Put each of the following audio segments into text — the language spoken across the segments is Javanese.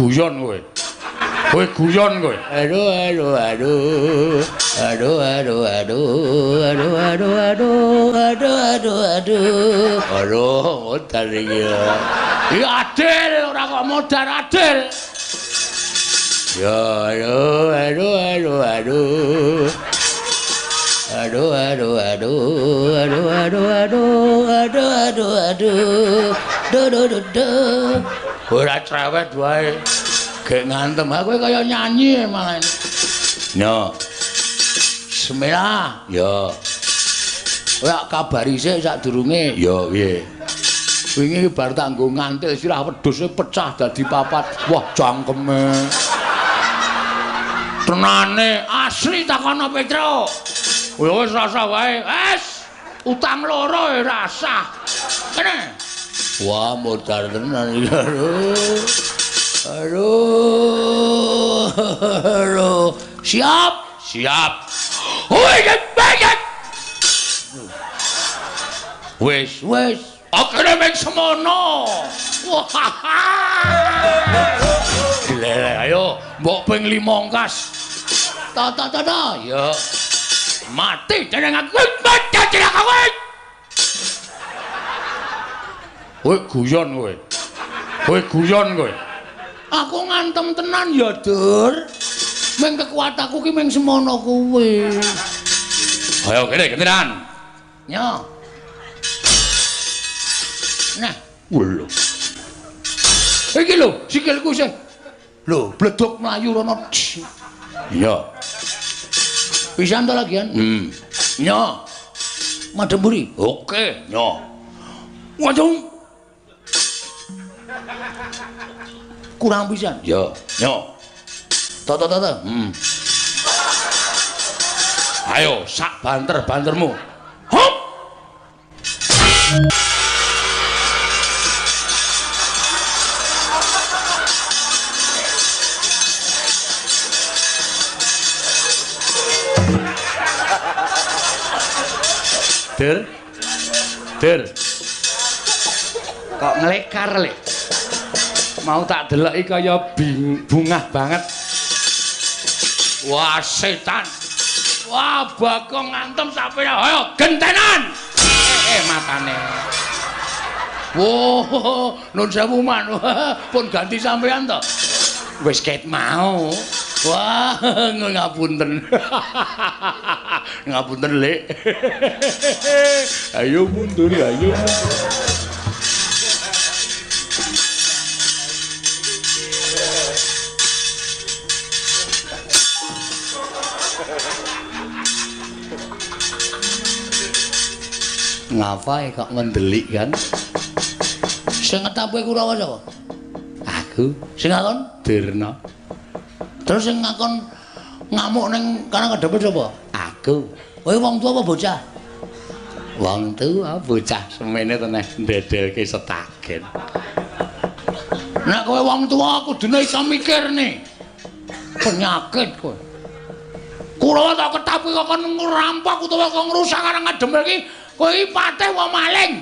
guyon kowe. Kowe guyon kowe. Aduh. Modar iki ya. Iki adil ora kok modar adil. Ya aduh. Ora cerewet wae. Gek ngantem aku kaya nyanyi malah. Nyo. Bismillah. Ya. Kowe kabari sik sadurunge. Ya piye? Wingi bar tak nggo ngantil sirah wedhuse pecah dadi papat. Wah, jangkeme. Tenane asli takono Petro. Wis rasa wae. Wis utang loro rasa. Kene. Wah, modar tenan iki. Aduh. Siap. Wis. Akhire mek semono. Wah. Lele ayo mbok ping 5 kas. Ta. Ya. Mati jeneng aku. Mati jeneng aku. Kowe guyon kowe. Aku ngantem tenan ya, Dur. Ming kekuatanku ki ming semono kuwi. Ayo kene gentenan. Nyo. Nah, lho. Iki lho, sikilku sing. Lho, bledok mlayu rono. Iya. Pisan to lagian? Nyo. Madhep mburi. Oke, nyo. Waduh. Kurang pisan. Ya, nyo. Ta. Ayo, sak banter-bantermu. Hop. Der. Kok nglekar, Lek? Mau tak deloki kaya bungah banget. Wah, setan. Wah, Bagong ngantem sampe ayo gentenan. Matane. Wo, nun sewu man. Pun ganti sampean to. Wis ket mau. Wah, ngapunten. Ngapunten, Lek. Ayo mundur, ayo. Ngapain kok ngendelik kan? Sing ngetape Kurawa sapa? Aku. Sing ngakon Dirna. Terus sing ngakon ngamuk ning kana kedepe sapa? Aku. Kowe wong tua apa bocah? Wong tua bocah semene tenan ndedelke setagen. Nek kowe wong tua kudune iso mikir nih. Penyakit kowe. Kurawa tak ketapi kok ngerampok utawa kok ngrusak karo ngademel iki, kowe iki patih wong maling.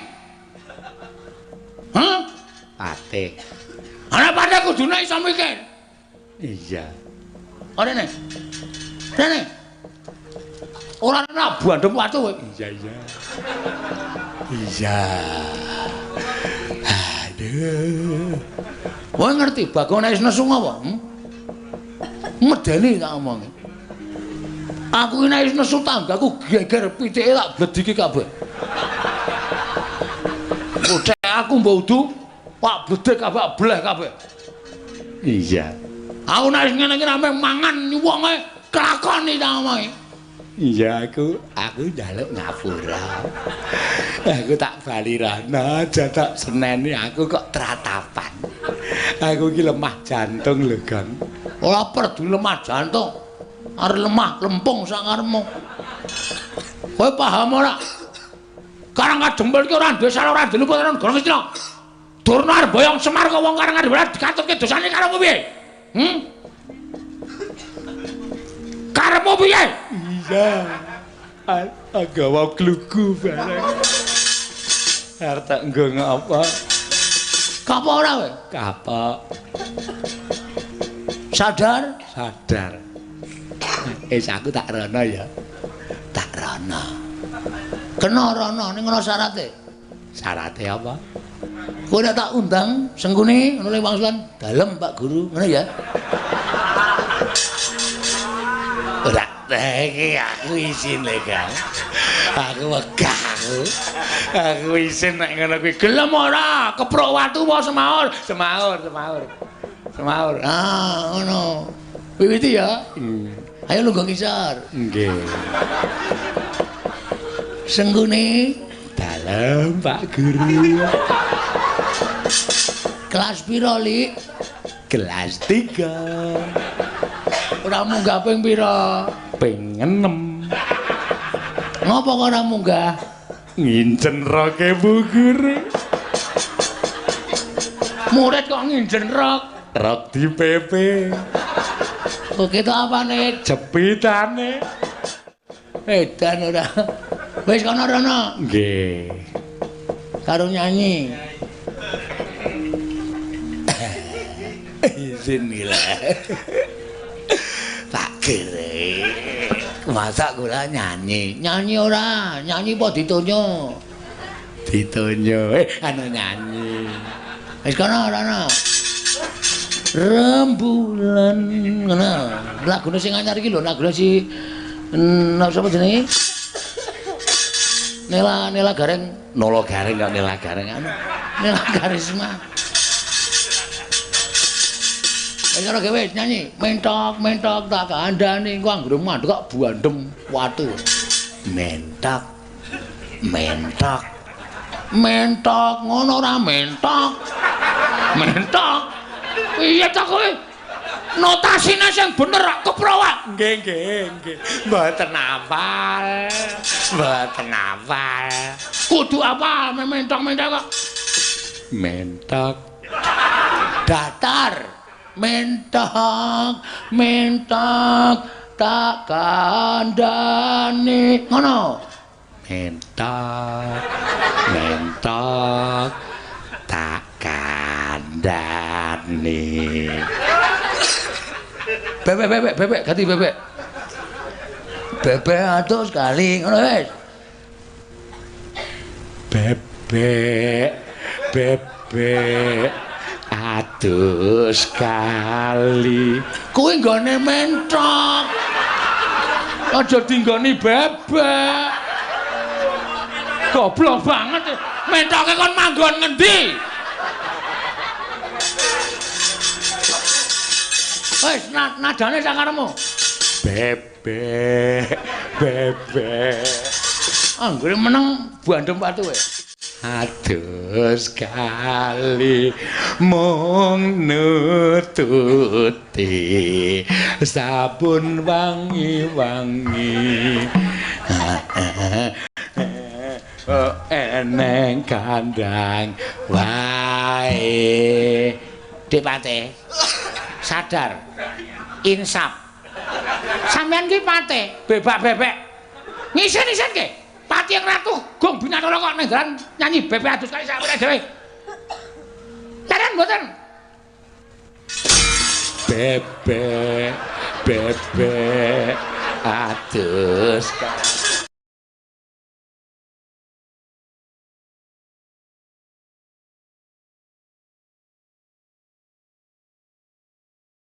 Hah? Patih. Ana patih kudune iso mikir. Iya. Rene. Ora ana bandem watu kowe. Iya. Aduh. Kowe ngerti Bagong nek wis nesu apa? Medeni tak omong. Aku nek wis nesu tanggaku geger pitike tak blediki kabeh. Bocah aku mbok udu, Pak bledek kabeh bleh kabeh. Iya. Aku nek wis ngene iki rame mangan wonge kelakoni tak omongi. Iya aku njaluk ngapura. Aku tak bali rana jadak seneni aku kok tratapan. Aku iki lemah jantung lho, Gang. Ora peduli lemah jantung. Arep lemah lempung sak karepmu. Kowe paham ora? Karang kadempel iki ora duwe salah ora duwe karo negara Ngastina. Durna arep boyong Semar kok wong Karang kadempel dikatutke dosane karo piye? Karepmu piye? Iya. Agawa kluku bareng. Arep nggo ngapa? Kapok ora kowe? Kapok. Sadar? Sadar. Aku tak rono ya. Tak rono. Kena rono ning ngono syarate. Syarate apa? Kowe nek tak undang sengkune ngono le wangsulan dalem Pak Guru, ngono ya. Ora iki aku isin le, Kang. Aku wegah aku. Aku isin nek ngono kuwi Gelem ora? Keprok watu apa semaur? Semaur. Ah, ngono. Wiwiti ya. Ayo lungguh ngisor. Nggih. Sengkune Dalem Pak Guru. kelas piro, Lik? Kelas 3. Ora munggah ping piro? Ping 6. Ngopo kok ora munggah? Ngincen roke Bu Guru. Murid kok nginjen rok. Rok di PP. Kok ketok apane? Jepitane. Edan ora. Wis kono rono. Nggih. Karo nyanyi. Izin gila. Tak kira. Masa kula nyanyi. Nyanyi ora, nyanyi apa ditonyo? Ditonyo. Anu nyanyi. Wis kono rono. Rembulan ngono. Lagune sing anyar iki lho, lagune si sapa jenenge? Nela Gareng. Nolo Gareng kok Nela Gareng anu. Nela Karisma. Wis ora gawe nyanyi, mentok tak kandhani engko anggere mandek kok buandem watu. Mentok. Mentok ngono ora mentok. Mentok. Piye ta kowe? Notasine sing bener keprowak. Nggih. Mboten hafal. Kudu apa mentok kok. Mentok. Datar. Mentok tak kandhani. Ngono. Mentok tak kandhani. Bebek ganti bebek. Bebek atus kali ngono wis. Bebek atus kali. Kuwi nggone mentok. Aja dinggoni bebek. Goblok banget. Mentoke kon manggon ngendi? Wis nadane sak karepmu. Bebek. Anggere meneng buandem watu kowe. Atus kali mung nututi sabun wangi-wangi. Eneng kandang wae. Dik Pate. Sadar. Insaf. Sampeyan ki Pate, bebek. Ngisen ke? Pati yang ratu, gong Binathara kok ning dalan nyanyi bebek adus kali sampeyan dhewe. Taran mboten. Bebek adus